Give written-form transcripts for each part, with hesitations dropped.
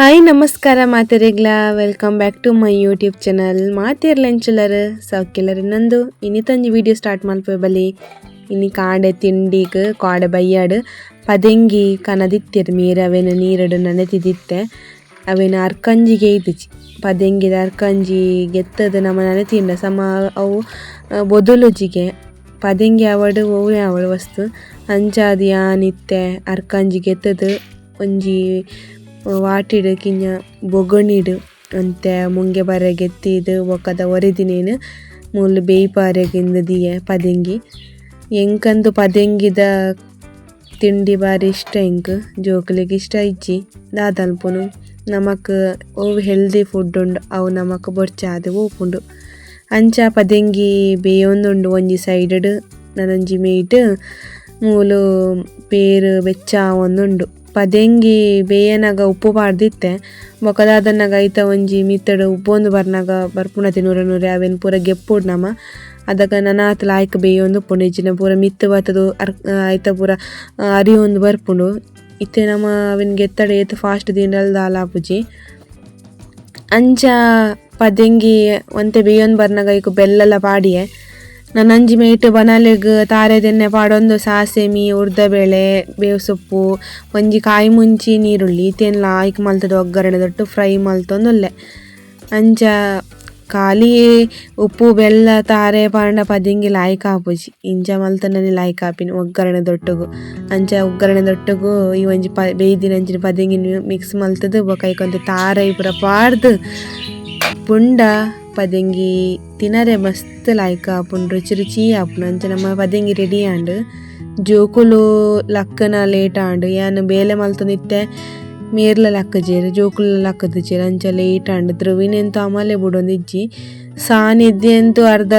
Hi ನಮಸ್ಕಾರ ಮಾತೆರೆಗ್ಲ welcome back to my YouTube channel ಮಾತೆರ್ಲೆಂಚಲರ್ ಸೌಖ್ಯಲರ್ ಇನ್ನೊಂದು ಇನ್ನಿತೊಂಜಿ ವಿಡಿಯೋ ಸ್ಟಾರ್ಟ್ ಮಲ್ಪೆ ಬಲಿ ಇನ್ನಿ ಕಾಂಡೆ ತಿಂಡಿಗ್ ಕಾಡೆ ಬಯ್ಯಾಡ್ ಪದೆಂಗಿ ಕನದಿತ್ತೆರ್ ಮೀರ್ ಅವೆನ್ ನೀರಡ್ ನನತಿದಿತ್ತೆ ಅವೆನ್ ಅರ್ಕಂಜಿಗೆ ಇದ್ದಿಜಿ ಪದೆಂಗಿದ ಅರ್ಕಂಜಿ ಗೆತ್ತದ ನಮ ನನತಿಂಡ ಸಮ ಅವು ಬೊದಲುಜಿಗೆ ಪದೆಂಗಿ ಆವಡ್ ಒವ್ವೆ ಆವಡ್ ವಸ್ತು ಅಂಚಾದ್ ಯಾನಿತ್ತೆ ಅರ್ಕಂಜಿ ಗೆತ್ತದ ಒಂಜಿ ವಾಟಿಡ್ ಕಿಂಜ ಬೊಗಣಿಡ್ ಅಂತೆ ಮುಂಗೆ ಬರೆ ಗೆತ್ತಿದ್ ಬೊಕದ ಒರಿದಿನೇನು ಮೂಲು ಬೇಯ್ಪಾರೆಗಿಂದ ದಿಯೆ ಪದೆಂಗಿ ಎಂಕಂದು ಪದೆಂಗಿದ ತಿಂಡಿ ಬಾರಿ ಇಷ್ಟ ಎಂಕ್ ಜೋಕುಲೆಗ್ ಇಷ್ಟ ಇಜ್ಜಿ ದಾದಲ್ಪುನು ನಮಕ್ ಅವು ಹೆಲ್ದಿ ಫುಡ್ ಉಂಡು ಅವು ನಮಕ್ ಬೊರ್ಚಾದ್ ಓಪುಂಡು ಅಂಚ ಪದೆಂಗಿ ಬೇಯೊಂದುಂಡು ಒಂಜಿ ಸೈಡ್ಡ್ ನನೊಂಜಿ ಮೇಯ್ಟ್ ಮೂಲು ಪೇರ್ ಬೆಚ್ಚ ಒಂದುಂಡು ಪದೆಂಗಿ ಬೇಯನಾಗ ಉಪ್ಪು ಪಾಡ್ದಿತ್ತೆ ಬೊಕದಾದನ್ನಾಗ ಐತ ಒಂಜಿ ಮಿತ್ತಡ್ ಉಪ್ಪೊಂದು ಬರ್ನಾಗ ಬರ್ಪುಣತೆ ನೂರ ನೂರೆ ಅವೆನ್ ಪೂರ ಗೆಪ್ಪುಡು ನಮ ಅದಕ್ಕ ನನಾತ್ ಲಾಯ್ಕ್ ಬೇಯೊಂದು ಉಪ್ಪುಂಡು ಇಜ್ಜಿನ ಪೂರ ಮಿತ್ತು ಬತ್ತದು ಐತ ಪೂರ ಅರಿಯೊಂದು ಬರ್ಪುಂಡು ಇತ್ತೆ ನಮ ಅವೆನ್ ಗೆತ್ತಡ ಏತ್ ಫಾಸ್ಟ್ ದಿಂಡಲ್ ದಾಲಾಪುಜಿ ಅಂಚ ಪದೆಂಗಿ ಒಂತೆ ಬೇಯೊಂದು ಬರ್ನಾಗ ಐಕು ಬೆಲ್ಲಲ ಪಾಡಿಯೆ ನನಂಜಿ ಮೇಯ್ಟ್ ಬನಲೆಗ್ ತಾರೆದೆನ್ನೆ ಪಾಡೊಂದು ಸಾಸೆಮಿ ಉರ್ದಬೇಳೆ ಬೇವು ಸೊಪ್ಪು ಒಂಜಿ ಕಾಯಿ ಮುಂಚಿ ನೀರುಳ್ಳಿ ಇತ್ತೆನ್ಲ ಆಯ್ಕೆ ಮಲ್ತದ ಒಗ್ಗರಣೆ ದೊಟ್ಟು ಫ್ರೈ ಮಲ್ತೊಂದುಲ್ಲೆ ಅಂಚ ಖಾಲಿ ಉಪ್ಪು ಬೆಲ್ಲ ತಾರೆ ಪಾಂಡ ಪದೆಂಗಿ ಲಾಯ್ಕ್ ಆಪುಜಿ ಇಂಚ ಮಲ್ತನನೆ ಲಾಯ್ಕ್ ಆಪಿನ ಒಗ್ಗರಣೆ ದೊಟ್ಟುಗು ಅಂಚ ಒಗ್ಗರಣೆ ದೊಟ್ಟುಗು ಈ ಒಂಜಿ ಬೇಯ್ದಿನಂಚಿನ ಪದೆಂಗಿನ ಮಿಕ್ಸ್ ಮಲ್ತದ ಬೊಕ ಐಕೊಂತೆ ತಾರೆ ಪೂರ ಪಾಡ್ದ್ ಪುಂಡ ಪದೆಂಗಿ ತಿನರೆ ಮಸ್ತ್ ಲಾಯ್ಕ್ ಆಪುಂಡು ರುಚಿ ರುಚಿ ಆಪುಂಡು ಅಂಚ ನಮ್ಮ ಪದೆಂಗಿ ರೆಡಿ ಆಂಡ್ ಜೋಕುಲು ಲಕ್ಕನ ಲೇಟ್ ಆಂಡ್ ಯಾನ್ ಬೇಲೆ ಮಲ್ತೊಂದಿತ್ತೆ ಮೇರ್ಲ ಲಕ್ಕಜೇರು ಜೋಕುಲ ಲಕ್ಕದಿಜೇರು ಅಂಚ ಲೇಟ್ ಆಂಡ್ ಧ್ರುವಿನೆಂತು ಅಮಲೆ ಬುಡೊಂದಿಜ್ಜಿ ಸಾನಿದ್ದೆಂತು ಅರ್ಧ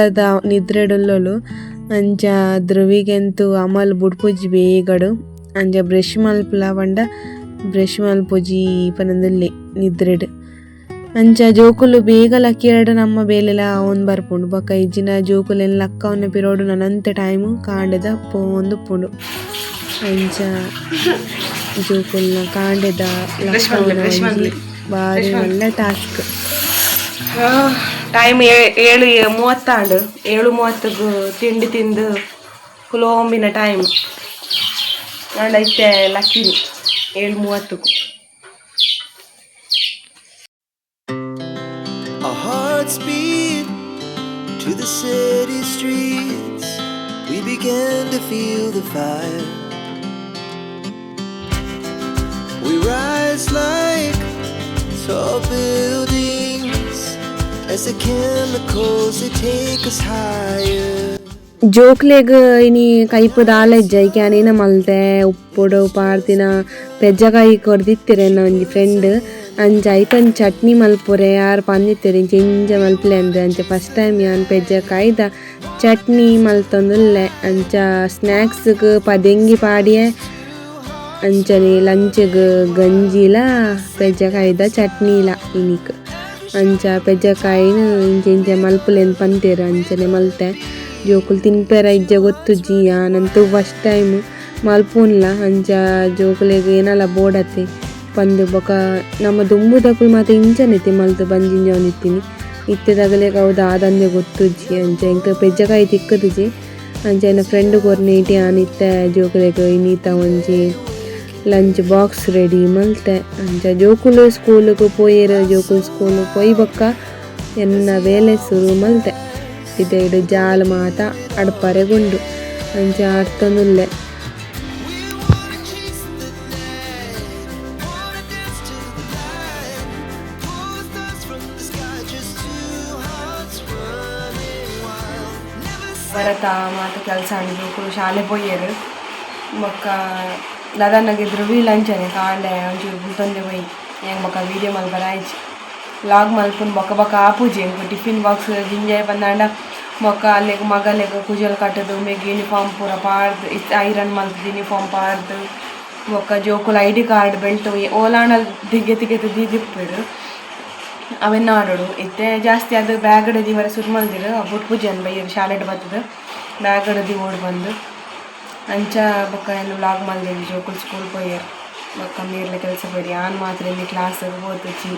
ನಿದ್ರೆಡುಲ್ಲೊಲು ಅಂಚ ಧ್ರುವಿಗೆಂತು ಅಮಲ್ ಬುಡ್ಪುಜಿ ಬೇಗಡು ಅಂಚ ಬ್ರಷ್ ಮಲ್ಪುಲ ಪಂಡ ಬ್ರಷ್ ಮಲ್ಪುಜಿ ಪನೊಂದುಲ್ಲೆ ನಿದ್ರೆಡ್ ಅಂಚ ಜೋಕುಲು ಬೇಗ ಲಕ್ಕಿರಡ ನಮ್ಮ ಬೇಲೆಲ ಅವನ್ ಬರ್ಪುಂಡು ಬೊಕ ಇಜ್ಜಿನ ಜೋಕುಲೆನ್ ಲಕ್ಕವನ್ನ ಪಿರೋಡು ನನಂತೆ ಟೈಮು ಕಾಂಡೆದ ಪೋವೊಂದುಪ್ಪುಂಡು ಅಂಚ ಜೋಕುಲ್ನ ಕಾಂಡೆದ ಲಕ್ಕವನ ಒಂಜಿ ಬಾರಿ ಒಳ್ಳೆ ಟಾಸ್ಕ್ ಟೈಮ್ 7:30 7:30ಗ್ ತಿಂಡಿ ತಿಂದು ಕುಲೋಂಬಿನ time ನಾಡೈತೆ ಲಕ್ಕಿನಿ 7:30ಗ್ Our hearts beat to the city streets. We began to feel the fire. We rise like tall buildings as the chemicals they take us higher. ಜೋಕ್ಲೆಗ್ ಇನಿ ಕೈಪು ದಾಲೆಜ್ಜ ಐಕ್ಯಾನೇನ ಮಲ್ತೆ ಉಪ್ಪುಡು ಪಾಡ್ತಿನ ಪೆಜ್ಜಕಾಯಿ ಕೊರ್ದಿತ್ತಿರೆನ್ನ ಒಂಜಿ ಫ್ರೆಂಡ್ ಅಂಚ ಐತೊಂದು ಚಟ್ನಿ ಮಲ್ಪುರೆ ಯಾರು ಪಂದಿತ್ತೆರ್ ಇಂಚ ಇಂಚ ಮಲ್ಪಲೆ ಅಂದ್ರೆ ಅಂಚ ಫಸ್ಟ್ ಟೈಮ್ ಯಾನ್ ಪೆಜ್ಜಕಾಯ್ದ ಚಟ್ನಿ ಮಲ್ತೊಂದುಲ್ಲೆ ಅಂಚ ಸ್ನ್ಯಾಕ್ಸ್ಗ್ ಪದೆಂಗಿ ಪಾಡಿಯೆ ಅಂಚನೆ ಲಂಚ್ಗ್ ಗಂಜಿಲ ಪೆಜ್ಜಕಾಯ್ದ ಚಟ್ನಿಲ ಇನಿಕ್ ಅಂಚ ಪೆಜ್ಜಕಾಯಿನ ಇಂಚ ಇಂಚ ಮಲ್ಪುಲೆನ್ ಪಂತೇರು ಅಂಚನೆ ಮಲ್ತೆ ಜೋಕುಲು ತಿನ್ಪೆರ ಇಜ್ಜ ಗೊತ್ತುಜ್ಜಿ ಯಾನಂತೂ ಫಸ್ಟ್ ಟೈಮ್ ಮಲ್ಪುನ್ಲ ಅಂಚ ಜೋಕುಲೆಗ್ ಏನಲ ಬೋಡತ್ತೆ ಪಂದು ಬೊಕ ನಮ್ಮ ದುಂಬುದಕುಲು ಮಾತ ಇಂಚನೆತಿ ಮಲ್ತು ಬಂಜಿಂಜ ಒಂದಿತ್ತೀನಿ ಇತ್ತೆ ತಗಲೆಗ್ ಅವು ದಾದಂದೆ ಗೊತ್ತುಜ್ಜಿ ಅಂಚ ಎಂಕ್ ಪೆಜ್ಜಕಾಯಿ ತಿಕ್ಕದುಜಿ ಅಂಚ ಎನ್ನ ಫ್ರೆಂಡ್ ಕೊರ್ನೇಟಿ ಆನಿತ್ತೆ ಜೋಕುಲೆಗ್ ಇನ್ನೀತ ಒಂಜಿ ಲಂಚ್ ಬಾಕ್ಸ್ ರೆಡಿ ಮಲ್ತೆ ಅಂಚ ಜೋಕುಲು ಸ್ಕೂಲ್ಗ್ ಪೋಯೆರ್ ಜೋಕುಲು ಸ್ಕೂಲ್ ಪೋಯಿ ಬೊಕ್ಕ ಎನ್ನ ಬೇಲೆ ಸುರು ಮಲ್ತೆ ಇಡೆಡ್ ಜಾಲ್ ಮಾತ ಅಡ್ಪರೆಗುಂಡು ಅಂಚ ಆಡ್ತೊಂದುಲ್ಲೆ ಭರತ ಮಾತ ಕೆಲಸ ಆಡಿದ್ರು ಶಾಲೆ ಪೋಯೆರ್ ಬೊಕ್ಕ ದಾದನ್ನಗೆ ಧ್ರುವಿ ಲಂಚನೆ ಕಾಂಡೆ ಒಂಚೂರು ಬುಲ್ತೊಂದೆ ಪೋಯಿ ಹೆಂಗೆ ಬೊಕ್ಕ ವೀಡಿಯೋ ಮಲ್ಪರ ಆಯ್ತು ಲಾಗ್ ಮಲ್ಪುನ್ ಬೊಕ್ಕ ಬೊಕ್ಕ ಆಪುಜಿ ಹೆಂಗೆ ಟಿಫಿನ್ ಬಾಕ್ಸ್ ಜಿಂಜೆ ಬಂದಾಂಡ ಬೊಕ್ಕ ಅಲ್ಲಿಗೆ ಮಗಲೆಗ್ ಕುಜಲ್ ಕಟ್ಟದು ಮೇಗ್ ಯೂನಿಫಾರ್ಮ್ ಪೂರ ಪಾಡ್ದು ಐರನ್ ಮಲ್ತದ ಯೂನಿಫಾರ್ಮ್ ಪಾಡ್ದು ಬೊಕ್ಕ ಜೋಕುಲು ID ಕಾರ್ಡ್ ಬೆಲ್ಟ್ ಓಲಾಣಲ್ ದಿಗ್ಗೆತಿಗೆದು ದಿಪ್ಪಿಡು ಅವೆನ್ನ ಆಡೋಡು ಇತ್ತೆ ಜಾಸ್ತಿ ಅದು ಬ್ಯಾಗ್ ಹಿಡಿದು ಇವರ ಸುರು ಮಲ್ದಿರು ಬುಟ್ ಪೂಜೆ ಅನ್ ಬೈಯರು ಶಾಲೆಡ್ ಬರ್ತದೆ ಬ್ಯಾಗ್ ಹಿಡಿದು ಓಡ್ ಬಂದು ಅಂಚ ಬೊಕ್ಕ ಏನು ವ್ಲಾಗ್ ಮಲ್ದೇವಿ ಜೋಕುಲು ಸ್ಕೂಲ್ ಪೋಯರು ಕಮ್ಮಿರ್ಲ ಕೆಲಸ ಬೇರೆ ಆನ್ ಮಾತ್ರ ಇಲ್ಲಿ ಕ್ಲಾಸಿಗೆ ಹೋಗ್ತಚ್ಚಿ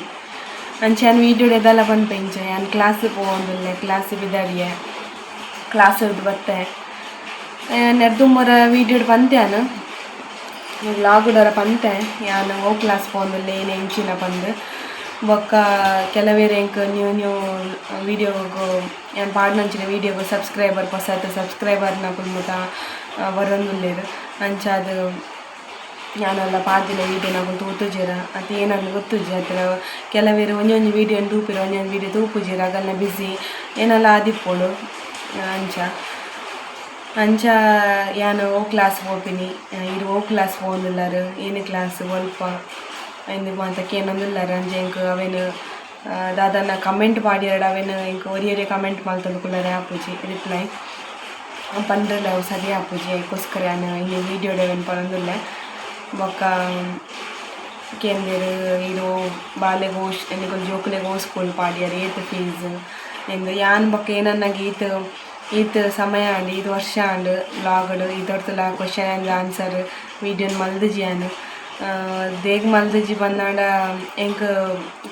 ಅಂಚೆ ನಾನು ವೀಡಿಯೋ ಎದೆಲ್ಲ ಬಂದ್ಪೆಂಚೆ ನಾನು ಕ್ಲಾಸಿಗೆ ಹೋಗೋದಿಲ್ಲ ಕ್ಲಾಸಿಗೆ ಬಿದ್ದಾಡಿಯೆ ಕ್ಲಾಸ್ ಹಿಡ್ದು ಬತ್ತೆ ನೆರ್ದುಂಬರ ವೀಡಿಯೋ ಬಂತೆ ನಾನು ವ್ಲಾಗುಡರ ಪಂತೆ ನಾನು ಓ ಕ್ಲಾಸ್ ಹೋಗೋದಿಲ್ಲ ಏನು ಹೆಂಚಿನ ಬಂದು ಬೊಕ್ಕ ಕೆಲವೇರೆ ಎಂಕ್ ನ್ಯೂ ವೀಡಿಯೋಗು ನಾನು ಪಾಡ್ನಂಚಿನ ವೀಡಿಯೋಗು ಸಬ್ಸ್ಕ್ರೈಬರ್ ಹೊಸತು ಸಬ್ಸ್ಕ್ರೈಬರ್ನ ಕುಲ್ಮುತ ಬರೋದಿಲ್ಲೇರು ಅಂಚ ಅದು ഞാനെಲ್ಲ ಪಾಡ್ದಿನ ವೀಡಿಯೋ ನಾವು ತೂತುಜೀರ ಅದು ಏನನ್ನು ಗೊತ್ತುಜಿ ಅದರ ಕೆಲವೇರು ಒಂದೊಂದು ವೀಡಿಯೋ ತೂಪಿರ ಒಂದೊಂದು ವೀಡಿಯೋ ತೂಪುಜೀರ ಆಗಲ್ಲ ಬಿಸಿ ಏನೆಲ್ಲ ಆದಿಪ್ಪೋಡು ಅಂಚ ಯಾನು ಓ ಕ್ಲಾಸ್ ಹೋಗ್ತೀನಿ ಇದು ಓ ಕ್ಲಾಸ್ ಹೋಗಿಲ್ಲರು ಏನು ಕ್ಲಾಸ್ ಸ್ವಲ್ಪ ಎಂದು ಮಾತಕ್ಕೆ ಏನೊಂದಿಲ್ಲರು ಅಂಚೆ ಇಂಕ ಅವೇನು ದಾದನ ಕಮೆಂಟ್ ಮಾಡಿರಡು ಅವೇನು ಇಂಕ ಒರಿಯರೆ ಕಮೆಂಟ್ ಮಾಡ್ತಂದುಕೊಳ್ಳಾರೆ ಆಪುಜಿ ರಿಪ್ಲೈ ಪಂಡ್ರಲ್ಲ ಅವು ಸರಿ ಆಪುಜಿ ಅದಕ್ಕೋಸ್ಕರ ನಾನು ಇಲ್ಲಿ ವೀಡಿಯೋಡೆ ಅವೇನು ಪಡೋದಿಲ್ಲ ಬೊಕ್ಕ ಕೇಂದ್ರ ಇದು ಬಾಲೆಗೆ ಹೋಸ್ ಎನ್ನಿಗೊಂದು ಜೋಕುಲೆಗೆ ಹೋಸ್ಕೊಳ್ ಪಾಡ್ಯಾರ ಏತ್ ಫೀಸ್ ಎಂದು ಯಾನ್ ಬೊಕ್ಕ ಏನನ್ನಾಗಿ ಈತ ಸಮಯ ಅಂಡು ಇದು ವರ್ಷ ಅಂಡು ವ್ಲಾಗ್ಡು ಇದೊಡ್ತಲ ಕ್ವಶನ್ ಆ್ಯಂಡ್ ಆನ್ಸರ್ ವೀಡಿಯೋನ ಮಲ್ದಿಜಿಯಾನು ದೇಗ್ ಮಲ್ದಿಜಿ ಬಂದಾಂಡ ಎಂಕ್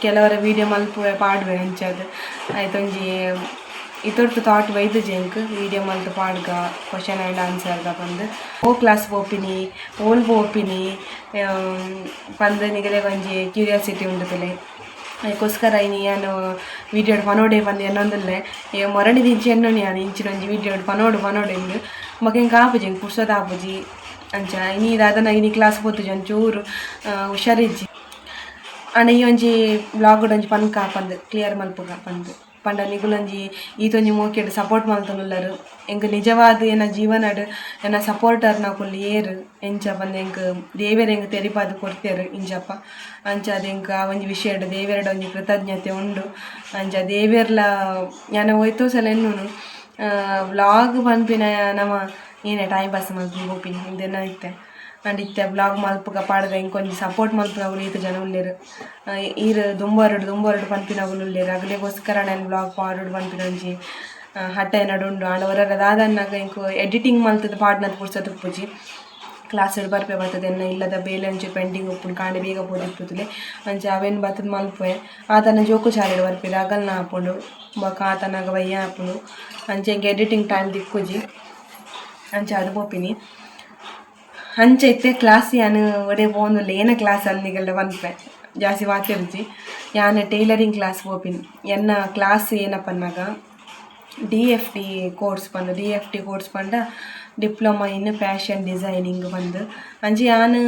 ಕೆಲವರ ವೀಡಿಯೋ ಮಲ್ಪುವೆ ಪಾಡ್ವೆ ಅಂಚದು ಆಯ್ತೊಂಜಿ ಇತೊಡ್ತು ಥಾಟ್ ಬೈದುಜಿ ಎಂಕ್ ವೀಡಿಯೋ ಮಲ್ತು ಪಾಡ್ಗ ಕ್ವಶನ್ ಆ್ಯಂಡ್ ಆನ್ಸರ್ಗ ಬಂದು ಓ ಕ್ಲಾಸ್ ಪೋಪಿನಿ ಓಲ್ ಪೋಪಿನಿ ಪಂದ್ ನಿಗಲೆ ಒಂಜಿ ಕ್ಯೂರಿಯಾಸಿಟಿ ಉಂಡುತ್ತಲೆ ಅದಕ್ಕೋಸ್ಕರ ಇನ್ನು ನಾನು ವೀಡಿಯೋಡ್ ಪನೋಡೆ ಬಂದು ಏನೊಂದಿಲ್ಲ ಮೊರಡಿ ದಿಂಚಿ ಎನ್ನೋನಿ ನಾನು ಇಂಚಿನೊಂಜಿ ವೀಡಿಯೋಡ್ ಪನೋಡು ಎಂದು ಮಗ ಹಿಂಗೆ ಆಪುಜಿ ಹಿಂಗೆ ಪುರ್ಸೋದು ಆಪುಜಿ ಅಂಚ ಇನ್ನೀರು ಅದನ್ನು ಇನ್ನು ಕ್ಲಾಸ್ ಹೋಗ್ತುಜಿ ಒಂಚೂರು ಹುಷಾರಿಜ್ಜಿ ಅಣ್ಣ ಈ ಒಂಜಿ ಬ್ಲಾಗ್ಡ್ ಒಂಜಿ ಪನ್ಕ ಪಂದು ಕ್ಲಿಯರ್ ಮಲ್ಪುಗ ಪಂದು ಪಂಡ ನಿಗುಲೊಂಜಿ ಈತೊಂಜಿ ಮೋಕೆಡ್ ಸಪೋರ್ಟ್ ಮಲ್ತೊಂದುಲ್ಲರು ಎಂಕ್ ನಿಜವಾದ ಏನ ಜೀವನಡ್ ಏನ ಸಪೋರ್ಟರ್ನ ಕುಲ್ಲಿ ಏರು ಎಂಚ ಬಂದು ಎಂಕ್ ದೇವೇರು ಎಂಕ್ ತೆರಿಪಾದು ಕೊಡ್ತೇರು ಇಂಚಪ್ಪ ಅಂಚ ಅದು ಎಂಕ್ ಆ ಒಂಜಿ ವಿಷಯಡ್ ದೇವೇರಡ ಒಂಜಿ ಕೃತಜ್ಞತೆ ಉಂಡು ಅಂಚ ದೇವೇರ್ಲ ನಾನು ಹೋಯ್ತು ಸಲ ಎನ್ನೂನು ವ್ಲಾಗ್ ಪನ್ಪಿನ ನಮ್ಮ ಏನೇ ಟೈಮ್ ಪಾಸ್ ಮಲ್ಪಿ ಹೋಪಿನಿ ಇಂದೆನ ಇತ್ತೆ ಅಂಡ್ ಇತ್ತೆ ಬ್ಲಾಗ್ ಮಲ್ಪುಗ ಪಾಡ್ಗ ಇಂಕೊಂಜಿ ಸಪೋರ್ಟ್ ಮಲ್ಪುನಗುಲು ಈತ ಜನ ಉಳ್ಳೇರು ಈರು ದುಂಬೊರಡು ಪನ್ಪಿನಗುಲು ಉಳ್ಳೇರು ಅಗಲಿಗೋಸ್ಕರ ನಾನು ಬ್ಲಾಗ್ ಪಾಡುಡು ಪನ್ಪಿನ ಒಂಜಿ ಹಠ ಏನಡು ಉಂಡು ಆಂಡ ಹೊರರ ದಾದನ್ನಾಗ ಇಂಕು ಎಡಿಟಿಂಗ್ ಮಲ್ತದ ಪಾಡ್ನದು ಪುರ್ಸೊತ್ತು ಉಪ್ಪುಜಿ ಕ್ಲಾಸ್ ಬರ್ಪೆ ಬರ್ತದೆ ಎನ್ನ ಇಲ್ಲದ ಬೇಲೆ ಒಂಚೂರು ಪೆಂಡಿಂಗ್ ಉಪ್ಪುಂಡು ಕಾಂಡೆ ಬೇಗ ಪೋದಿಪ್ಪುತ್ತಲೆ ಅಂಚ ಅವೇನು ಬರ್ತದ ಮಲ್ಪುವೆ ಆತನ ಜೋಕು ಶಾಲೆಡ್ ಬರ್ಪಿರ ಅಗಲ್ನ ಹಾಪುಂಡು ಬೊಕ ಆತನಾಗ ಬಯ್ಯ ಹಾಪುಂಡು ಅಂಚೆ ಹಿಂಗೆ ಎಡಿಟಿಂಗ್ ಟೈಮ್ ದಿಕ್ಕುಜಿ ಅಂಚ ಅದು ಪೋಪಿನಿ ಅಂಚೆ ಇತ್ತೆ ಕ್ಲಾಸ್ ಯಾನು ಒಡೆ ಪೋಂದುಲ್ಲ ಏನ ಕ್ಲಾಸ್ ಅಂದಿಗೆಲ್ಲ ಬಂದ್ಪೆ ಜಾಸ್ತಿ ಮಾತಿರ್ಜಿ ಯಾನು ಟೈಲರಿಂಗ್ ಕ್ಲಾಸ್ ಹೋಪಿನಿ ಎನ್ನ ಕ್ಲಾಸ್ ಏನಪ್ಪನ್ನಾಗ DFT ಕೋರ್ಸ್ ಪಂಡ ಡಿಪ್ಲೊಮಾ ಇನ್ ಫ್ಯಾಷನ್ ಡಿಸೈನಿಂಗ್ ಬಂದು ಅಂಚೆ ಯಾನು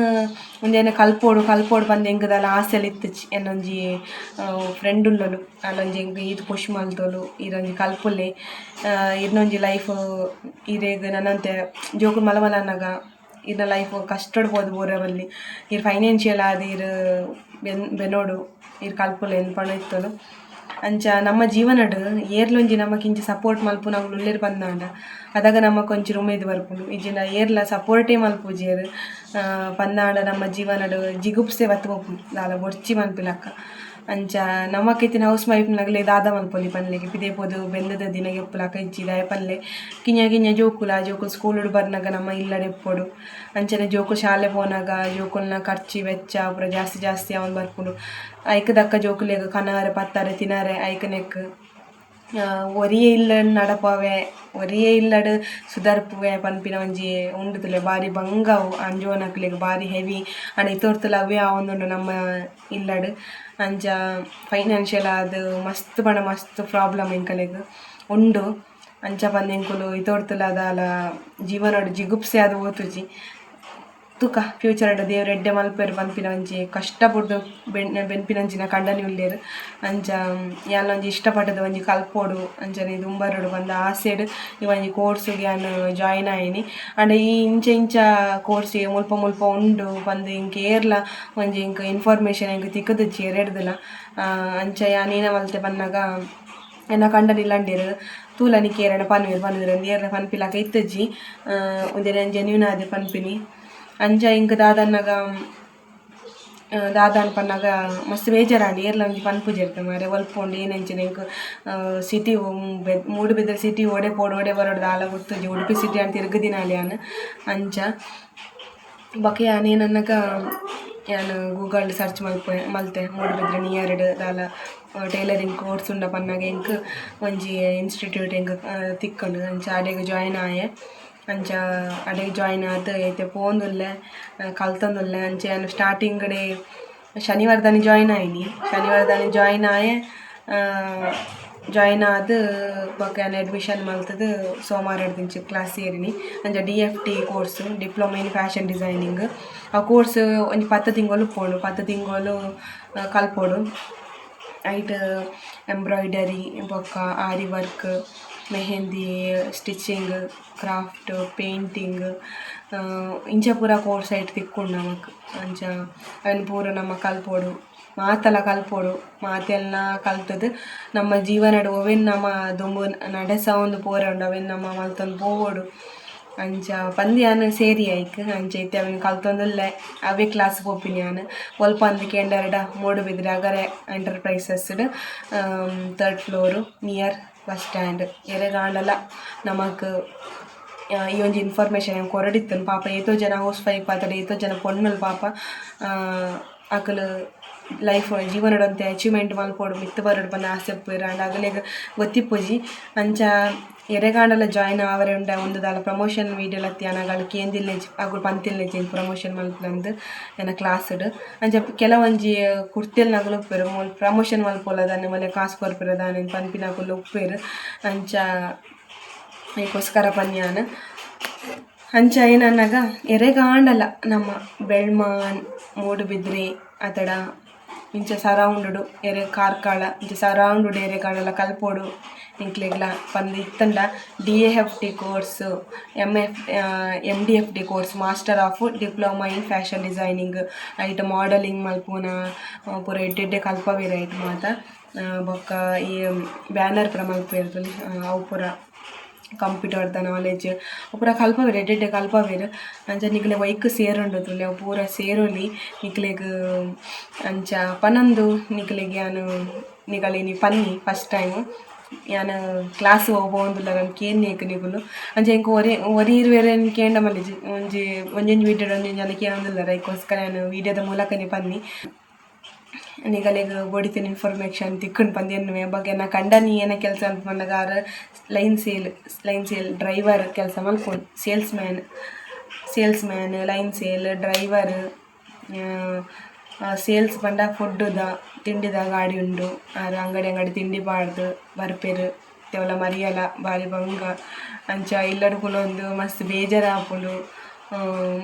ಒಂದೇನ ಕಲ್ಪೋಡು ಬಂದು ಎಂಕದಲ್ಲ ಆಸೆಲ್ ಇತ್ತಿಚ್ಚಿ ಏನೊಂಜಿ ಫ್ರೆಂಡ್ ಉಳ್ಳಲು ಅಲ್ಲೊಂಜಿ ಎಂಕ್ ಈದ್ ಪುಷ್ ಮಲ್ತೋಲು ಇದೊಂಜಿ ಕಲ್ಪುಲ್ಲೆ ಇನ್ನೊಂಜಿ ಲೈಫ್ ಇರೇಗ ನನ್ನಂತೆ ಜೋಕು ಮಲಮಲ ಅನ್ನಗ ಇನ್ನ ಲೈಫ್ ಕಷ್ಟಡ್ ಪೋದು ಬೋರವಲ್ಲಿ ಇರ್ ಫೈನಾನ್ಷಿಯಲ್ ಆದಿ ಇರ್ ಬೆನೋಡು ಇರ್ ಕಲ್ಪುಲೆ ಎಂದು ಪಣ ಇತ್ತಲು ಅಂಚ ನಮ್ಮ ಜೀವನಡ್ ಏರ್ಲೊಂಜಿ ನಮಕಿಂಚಿ ಸಪೋರ್ಟ್ ಮಲ್ಪು ನಾವು ಉಳ್ಳೇರು ಬಂದಾಂಡ ಅದಾಗ ನಮಕೊಂಚೂರು ಉಮೇದು ಬರ್ಪುಂಡು ಇಜಿಂಡ ಏರ್ಲ ಸಪೋರ್ಟೇ ಮಲ್ಪುಜೇರು ಬಂದಾಂಡ ನಮ್ಮ ಜೀವನಡ್ ಜಿಗುಪ್ಸೆ ಬತ್ತು ಹೋಗ್ಪುಂಡು ದಾಲ ಬೊಡ್ಚಿ ಮನ್ಪಿಲಕ್ಕ ಅಂಚ ನಮಕಿತ್ತಿನ ಹೌಸ್ ವೈಫ್ನಗಲೇ ದಾದ ಮಲ್ಪೊಲಿ ಪನ್ಲೆಗೆ ಪಿದೇ ಪೋದು ಬೆಂದದ ದಿನಗೆ ಎಪ್ಪುಲಕ ಇಜ್ಜಿ ದಾಯ ಪನ್ಲೆ ಕಿಂಜ ಜೋಕುಲು ಸ್ಕೂಲ್ ಬರ್ನಾಗ ನಮ್ಮ ಇಲ್ಲಡೆ ಎಪ್ಪೋಡು ಅಂಚನೆ ಜೋಕು ಶಾಲೆ ಪೋನಾಗ ಜೋಕುಲ್ನ ಖರ್ಚಿ ವೆಚ್ಚ ಪೂರ ಜಾಸ್ತಿ ಅವನು ಬರ್ಪುಂಡು ಐಕ್ ದಕ್ಕ ಜೋಕುಲೆಗ್ ಕನಾರೆ ಪತ್ತಾರೆ ತಿನಾರೆ ಐಕನೆಕ್ ಒರಿಯೇ ಇಲ್ಲ ನಡಪವೆ ಒರಿಯೇ ಇಲ್ಲಡ್ ಸುಧಾರ್ಪುವೆ ಪನ್ಪಿನ ಒಂಜಿ ಉಂಡುತ್ತಲೆ ಬಾರಿ ಬಂಗವು ಅಂಜೋನಕ್ಲೆಗ್ ಬಾರಿ ಹೆವಿ ಅಂಡ್ ಇತೋರ್ತಲ ಅವೇ ಆವೊಂದುಂಡು ನಮ್ಮ ಇಲ್ಲಡ್ ಅಂಚ ಫೈನಾನ್ಷಿಯಲ್ ಅದು ಮಸ್ತ್ ಪ್ರಾಬ್ಲಮ್ ಎಂಕಲೆಗ್ ಉಂಡು ಅಂಚ ಪಂದ್ ಎಂಕುಲು ಇತೋರ್ತಲ ಅದಾಲ ಜೀವನಡ್ ಜಿಗುಪ್ಸೆ ಅದು ಓತುಜಿ ತುಕ ಫ್ಯೂಚರ್ಡ್ ದೇವ್ರ ಎಡ್ಡೆ ಮಲ್ಪೇರು ಪನ್ಪಿನ ಒಂಜಿ ಕಷ್ಟಪಡ್ದು ಬೆನ್ಪಿನಂಚಿನ ಕಂಡನಿ ಉಳ್ಳೇರು ಅಂಚ ಯಾನೊಂಜಿ ಇಷ್ಟಪಟ್ಟದ ಒಂಜಿ ಕಲ್ಪೋಡು ಅಂಚನೆ ದುಂಬರಡು ಬಂದ ಆಸೆಡ್ ಈ ಒಂಜಿ ಕೋರ್ಸ್ಗೆ ನಾನು ಜಾಯಿನ್ ಆಯಿನಿ ಅಂಡ್ ಈ ಇಂಚ ಕೋರ್ಸಿಗೆ ಮುಲ್ಪ ಉಂಡು ಬಂದು ಇಂಕೆ ಏರ್ಲ ಒಂಜಿ ಇಂಕ ಇನ್ಫಾರ್ಮೇಷನ್ ಇಂಕ ತಿಕ್ಕದಿಚ್ಚಿ ಎರೆಡ್ದಲ ಅಂಚ ಯಾನೇನ ಮಲ್ತೆ ಪನ್ನಾಗ ಎನ್ನ ಕಂಡನಿಲ್ಲಂಡೇರು ತೂಲ ನಿಕ್ಕೇರಣ ಪನ್ವಿರು ಏರ್ಲ ಪನ್ಪಿಲಕ ಇತ್ತಜ್ಜಿ ಒಂದೇನ ಜೆನ್ಯೂನ್ ಆದಿ ಪನ್ಪಿನಿ ಅಂಚ ಇಂಕ ದಾದನ್ ಪನ್ನಾಗ ಮಸ್ತ್ ಬೇಜಾರಾಂಡಿ ಏರ್ಲ ಒಂಜಿ ಪನ್ಪುಜೆರ್ತೆ ಮಾರೆ ಒಲ್ಪೊಂಡು ಏನಂಚಿನ ಇಂಕ ಸಿಟಿ ಮೂಡುಬಿದ್ರೆ ಸಿಟಿ ಒಡೆ ಬರೋಡು ದಾಲ ಗೊತ್ತುಜಿ ಉಡುಪಿ ಸಿಟಿ ಅಂತ ತಿರುಗದಿನಾಲಿ ಅಂಚ ಬೊಕ ಯಾನೇನನ್ನಗ ನಾನು ಗೂಗಲ್ ಸರ್ಚ್ ಮಲ್ತೆ ಮೂಡುಬಿದ್ರೆ ನಿಯರ್ಡ್ ದಾಲ ಟೈಲರಿಂಗ್ ಕೋರ್ಸ್ ಉಂಡ ಪನ್ನಾಗ ಎಂಕ್ ಒಂಜಿ ಇನ್ಸ್ಟಿಟ್ಯೂಟ್ ಎಂಕ್ ತಿಕ್ಕುಂಡು ಅಂಚ ಅಡೆಗ್ ಜಾಯಿನ್ ಆಯೆ. ಅಂಚ ಅಡೆಗ್ ಜಾಯಿನ್ ಆದ್ ಐತೆ ಪೋಂದುಲ್ಲೆ ಕಲ್ತೊಂದುಲ್ಲೆ. ಅಂಚ ನಾನು ಸ್ಟಾರ್ಟಿಂಗ್ಡೆ ಶನಿವಾರದಾನಿ ಜಾಯಿನ್ ಆಯೆ. ಜಾಯಿನ್ ಆದ್ ಬೊಕ ನಾನು ಅಡ್ಮಿಷನ್ ಮಲ್ತದು ಸೋಮವಾರ ಹಿಡ್ದಿಂಚಿ ಕ್ಲಾಸ್ ಸೇರಿನಿ. ಅಂಚ DFT course diploma in fashion designing. ಆ ಕೋರ್ಸ್ ಒಂಜಿ 10 ತಿಂಗಳು ಉಪ್ಪುಂಡು. 10 ತಿಂಗಳು ಕಲ್ಪೊಡು. ಐಟ್ ಎಂಬ್ರಾಯ್ಡರಿ ಬೊಕ್ಕ aari work, mehndi, stitching, craft, painting ಇಂಚ ಪೂರ ಕೋರ್ಸ್ ಐಟ್ ತಿಕ್ಕುಂಡು ನಮಕ್. ಅಂಚ ಅವೆನ್ ಪೂರ ನಮ ಕಲ್ಪೊಡು, ಮಾತೆಲ್ಲ ಕಲ್ಪೊಡು. ಮಾತೆಲ್ಲ ಕಲ್ತದು ನಮ್ಮ ಜೀವನಡ್ ಒವೆನ್ ನಮ ದುಂಬು ನಡೆಸ ಒಂದು ಪೋರ ಉಂಡು ಅವೆನ್ ನಮ ಮಲ್ತೊಂದು ಪೋವೊಡು. ಅಂಚ ಪಂದ್ ಯಾನ್ ಸೇರಿ ಐಕ್. ಅಂಚ ಇತ್ತೆ ಅವೆನ್ ಕಲ್ತೊಂದುಲ್ಲೆ ಅವೇ ಕ್ಲಾಸ್ ಪೋಪಿನಿ ಯಾನ್. ಒಲ್ಪ ಅಂದ್ ಕೇಂಡರ್ಡ ಮೂಡುಬಿದ್ರೆ ಅಗರೆ ಎಂಟರ್ಪ್ರೈಸಸ್ಡ್ 3rd floor near bus stand ಎರೆಗಾಂಡಲ. ನಮಕ್ ಈ ಒಂಜಿ ಇನ್ಫಾರ್ಮೇಷನ್ ಕೊರಡಿತ್ತನು ಪಾಪ ಏತೋ ಜನ ಹೌಸ್ ವೈಫ್ ಆತಡೆ ಏತೋ ಜನ ಪೊಣ್ಣುಲ್ ಪಾಪ ಅಕಲ್ ಲೈಫ್ ಜೀವನಡೊಂತೆ ಅಚೀವ್ಮೆಂಟ್ ಮಲ್ಪೊಡು ಮಿತ್ತು ಬರೋಡು ಪಂಡ ಆಸೆ ಉಪ್ಪುವೆರ್. ಆಂಡ ಅಗಲೆಗ್ ಗೊತ್ತಿಪ್ಪುಜಿ. ಅಂಚ ಎರೆಗಾಂಡಲ ಜಾಯಿನ್ ಆವರೆ ಉಂಡ ಒಂದು ದಾಲ ಪ್ರಮೋಷನ್ ವೀಡಿಯೋ ಲತ್ತಿ ಅನಗಳು ಕೇಂದಿಲ್ಲೆಜಿ ಅಗುಲು ಪಂತಿಲ್ಲೆಜಿ ಪ್ರಮೋಷನ್ ಮಲ್ಪುನಂದು ಎನ್ನ ಕ್ಲಾಸ್ಡ್. ಅಂಚ ಕೆಲವೊಂಜಿ ಕುರ್ತಿಯಲ್ಲಿ ನಗಲು ಉಪ್ಪೇರು ಪ್ರಮೋಷನ್ ಮಲ್ಪೊಲದಾನೆ ಮನೆ ಕಾಸು ಕೊರ್ಪಿರದಾನೆ ಪನ್ಪಿನಕುಲು ಉಪ್ಪೇರು. ಅಂಚ ಈಗೋಸ್ಕರ ಪನ್ಯಾನ್. ಅಂಚ ಏನನ್ನಾಗ ಎರೆಗಾಂಡಲ ನಮ್ಮ ಬೆಳ್ಮಾನ್, ಮೂಡುಬಿದ್ರೆ ಅತಡ ಇಂಚ ಸರೌಂಡುಡು ಕಾರ್ಕಳ ಇಂಚ ಸರೌಂಡುಡು ಎರೆಗಾಂಡಲ ಕಲ್ಪೊಡು ಇಂಕ್ಲೆಗ್ಲ ಪಂದ್ ಇತ್ತಂಡ DAFT course, MDFD course master of diploma in fashion designing. ಐಟ್ ಮಾಡಲಿಂಗ್ ಮಲ್ಪುನ ಪೂರ ಎಡ್ಡೆಡ್ಡೆ ಕಲ್ಪವೆರ್ ಐಟ್ ಮಾತ. ಬೊಕ್ಕ ಈ ಬ್ಯಾನರ್ ಪೂರ ಮಲ್ಪುವೆರ್ ಅವು ಪೂರ ಕಂಪ್ಯೂಟರ್ದ ನಾಲೆಜ್ ಪೂರ ಕಲ್ಪವೆರ್ ಎಡ್ಡೆಡ್ಡೆ ಕಲ್ಪವೆರ್. ಅಂಚ ನಿಕ್ಲೆ ವೈಕ್ ಸೇರುಂಡು ತುಲೆ ಅವು ಪೂರ ಸೇರೊಲಿ ನಿಕ್ಲೆಗ್ ಅಂಚ ಪನಂದು ನಿಕ್ಲೆಗ್ ಯಾನು ನಿಗಳಿನಿ ಪನ್ನಿ ಫಸ್ಟ್ ಟೈಮ್ ಯಾನ್ ಕ್ಲಾಸ್ ಹೋಗುವಂದುಲ್ಲ ನಾನು ಕೇನ್ನೇಕ್ ನಿಗುಲು. ಅಂಚ ಎಂಕ್ ಒರಿ ಇರುವೆರೆ ಕೇಂಡ ಮಲ್ಲಿಜಿ ಒಂಜೊಂಜಿ ವೀಡಿಯೋಡ್ ಒಂಜೊಂಜಿ ಜನ ಕೇನೊಂದುಲ್ಲೆರ್. ಐಕೋಸ್ಕರ ನಾನು ವೀಡಿಯೋದ ಮೂಲಕನೇ ಪನ್ನಿ ನಿಗಲೆಗ್ ಬೋಡಿತಿನ ಇನ್ಫಾರ್ಮೇಷನ್ ತಿಕ್ಕುಂಡು ಪಂದ್ ಎನ್ನುವೆ. ಬಗ್ಗೆ ನಾ ಕಂಡನಿ ಏನ ಕೆಲಸ ಅಂತ ಪಂಡಗಾರ ಲೈನ್ ಸೇಲ್ ಡ್ರೈವರ್ ಕೆಲಸ ಮಲ್ಪೊಡು. Sales man line sale driver. Sales ಪಂಡ ಫುಡ್ಡುದ ತಿಂಡಿದ ಗಾಡಿ ಉಂಡು. ಅಂಗಡಿ ತಿಂಡಿ ಪಾಡ್ದು ಬರ್ಪೆರ್ ತೆವಲ ಮರಿಯಲ ಬಾರಿ ಬಂಗ. ಅಂಚ ಇಲ್ಲಡ್ ಕುಲೊಂದು ಮಸ್ತ್ ಬೇಜಾರ್ ಆಪುಂಡು.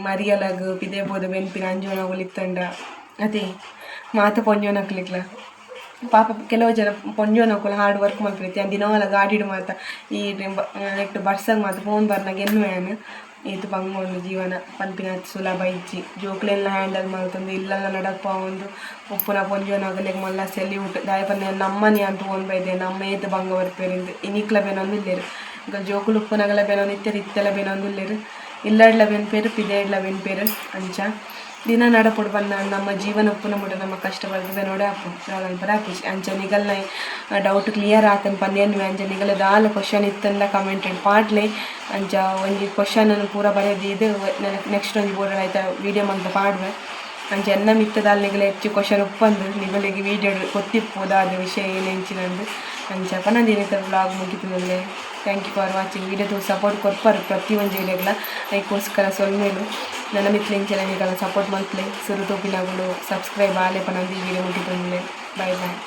ಮರಿಯಲಗ್ ಪಿದೆ ಬೋದ ಬೆನ್ಪಿನ ಅಂಜೋನಗುಲು ಇತ್ತಂಡ ಅದೇ ಮಾತ ಪೊಂಜೋನಕ್ಲಿಕ್ಲ ಪಾಪ ಕೆಲವು ಜನ ಪೊಂಜೋನಕುಲು ಹಾರ್ಡ್ ವರ್ಕ್ ಮಲ್ಪುವೆತಿ. ದಿನವಲ ಗಾಡಿಡು ಮಾತ ಈ ನೆಕ್ಟ್ ಬಡ್ಸಗ್ ಮಾತ ಫೋನ್ ಬರ್ನಾಗ ಎನ್ನುವ್ಯಾನ್ ಏತು ಬಂಗೊಂಡು ಜೀವನ ಪನ್ಪಿನ ಸುಲಭ ಇಜ್ಜಿ ಜೋಕ್ಲೆಲ್ಲ ಹ್ಯಾಂಡಲ್ ಮಾಡ್ತಂದು ಇಲ್ಲೆಲ್ಲ ನಡಪ ಒಂದು ಉಪ್ಪುನ ಪೊಂಜೋನಗಲೆಗ್ ಮಲ್ಲ ಸೆಲ್ಯೂಟ್ ದಾಯಪನ್ನ ನಮ್ಮನೆ ಅಂತ ಫೋನ್ ಬೈದೆ ನಮ್ಮ ಏತು ಬಂಗ ಬರ್ಪೇರಿಂದು ಇನಿಕ್ಲ ಬೆನೊಂದುಲ್ಲೇರು. ಈಗ ಜೋಕುಲು ಉಪ್ಪುನಗಲ ಬೆನೊಂದಿತ್ತೇರು ಇತ್ತೆಲ್ಲ ಬೆನೊಂದುಲ್ಲೇರು. ಇಲ್ಲಡ್ಲ ಬೆನ್ಪೇರು ಪಿದೇಡ್ಲ ಬೆನ್ಪೇರು. ಅಂಚ ದಿನ ನಡಪೊಡು ಬಂದ ನಮ್ಮ ಜೀವನ ಉಪ್ಪುನ ಮುಟ ನಮ್ಮ ಕಷ್ಟ ಬರ್ತದೆ ನೋಡಿ ಆಪು ನಾಳಂಪರ ಆಪುಜಿ. ಅಂಚ ನಿಗಲ್ನ ಡೌಟ್ ಕ್ಲಿಯರ್ ಆತನ್ ಪಂದೇನು. ಅಂಚ ನಿಗಲ ದಾಲ ಕ್ವಶನ್ ಇತ್ತಂದ ಕಮೆಂಟೆಡ್ ಪಾಡ್ಲೆ. ಅಂಚ ಒಂಜಿ ಕ್ವಶನ್ ಪೂರ ಬರೆದಿದ್ದು ನೆಕ್ಸ್ಟ್ ಒಂಜಿ ಬೋರ್ಡ್ ಆಯ್ತಾ ವೀಡಿಯೋ ಮಂತ ಪಾಡ್ವೆ. ಅಂಚ ಎನ್ನ ಮಿತ್ತದಾಲ ನಿಗಲ ಹೆಚ್ಚು ಕ್ವಶನ್ ಉಪ್ಪಂದು ನಿಗಲಿಗೆ ವೀಡಿಯೋ ಗೊತ್ತಿಪ್ಪುದಾದ ವಿಷಯ ಏನೆಂಚಿನಂದು. ಅಂಚ ಪನಂದಿನ ವ್ಲಾಗ್ ಮುಗಿತುಂದುಲ್ಲೆ. Thank you for watching. ವೀಡಿಯೋದು ಸಪೋರ್ಟ್ ಕೊರ್ಪರು ಪ್ರತಿಯೊಂದು ವೀಡಿಯೋಗಳ ಅದಕ್ಕೋಸ್ಕರ ಸೊಲ್ಮೇಲು ನನ್ನ ಮಿತ್ಲೆಂಚೆಲ್ಲ ನಿಗಲ ಸಪೋರ್ಟ್ ಮಲ್ಪಲೆ ಸುರು ತೋಪಿನಗಳು ಸಬ್ಸ್ಕ್ರೈಬ್ ಆಲೆ ಪನಂದಿ ವೀಡಿಯೋ ಮುಗಿತುಂದುಲ್ಲೆ. ಬಾಯ್ ಬಾಯ್.